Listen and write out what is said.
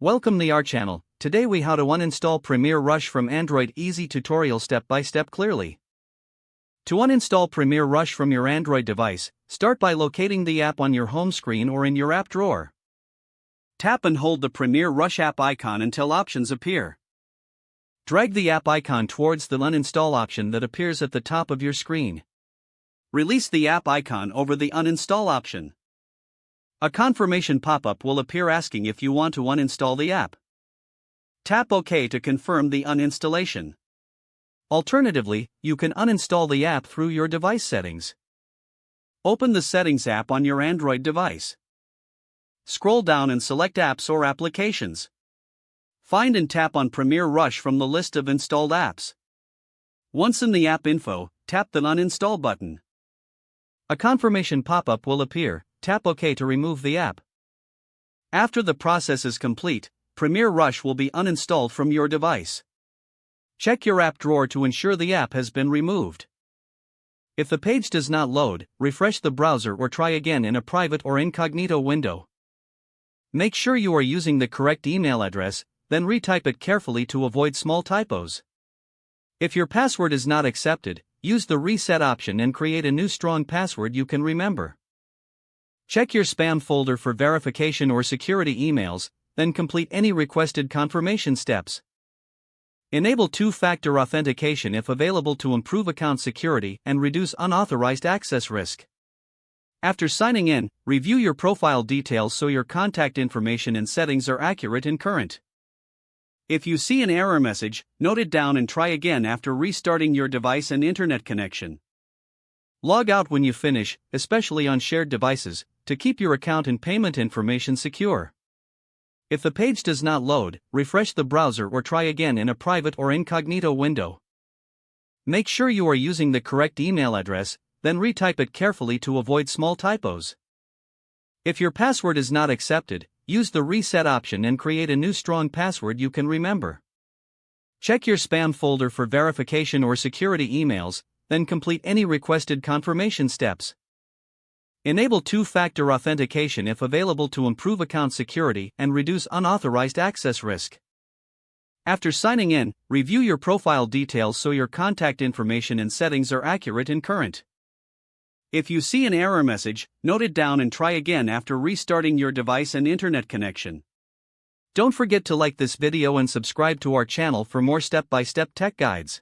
Welcome to our channel. Today we how to uninstall Premiere Rush from Android. Easy tutorial step by step clearly. To uninstall Premiere Rush from your Android device, start by locating the app on your home screen or in your app drawer. Tap and hold the Premiere Rush app icon until options appear. Drag the app icon towards the uninstall option that appears at the top of your screen. Release the app icon over the uninstall option. A confirmation pop-up will appear asking if you want to uninstall the app. Tap OK to confirm the uninstallation. Alternatively, you can uninstall the app through your device settings. Open the Settings app on your Android device. Scroll down and select Apps or Applications. Find and tap on Premiere Rush from the list of installed apps. Once in the app info, tap the Uninstall button. A confirmation pop-up will appear. Tap OK to remove the app. After the process is complete, Premiere Rush will be uninstalled from your device. Check your app drawer to ensure the app has been removed. If the page does not load, refresh the browser or try again in a private or incognito window. Make sure you are using the correct email address, then retype it carefully to avoid small typos. If your password is not accepted, use the reset option and create a new strong password you can remember. Check your spam folder for verification or security emails, then complete any requested confirmation steps. Enable two-factor authentication if available to improve account security and reduce unauthorized access risk. After signing in, review your profile details so your contact information and settings are accurate and current. If you see an error message, note it down and try again after restarting your device and internet connection. Log out when you finish, especially on shared devices, to keep your account and payment information secure. If the page does not load, refresh the browser or try again in a private or incognito window. Make sure you are using the correct email address, then retype it carefully to avoid small typos. If your password is not accepted, use the reset option and create a new strong password you can remember. Check your spam folder for verification or security emails, then complete any requested confirmation steps. Enable two-factor authentication if available to improve account security and reduce unauthorized access risk. After signing in, review your profile details so your contact information and settings are accurate and current. If you see an error message, note it down and try again after restarting your device and internet connection. Don't forget to like this video and subscribe to our channel for more step-by-step tech guides.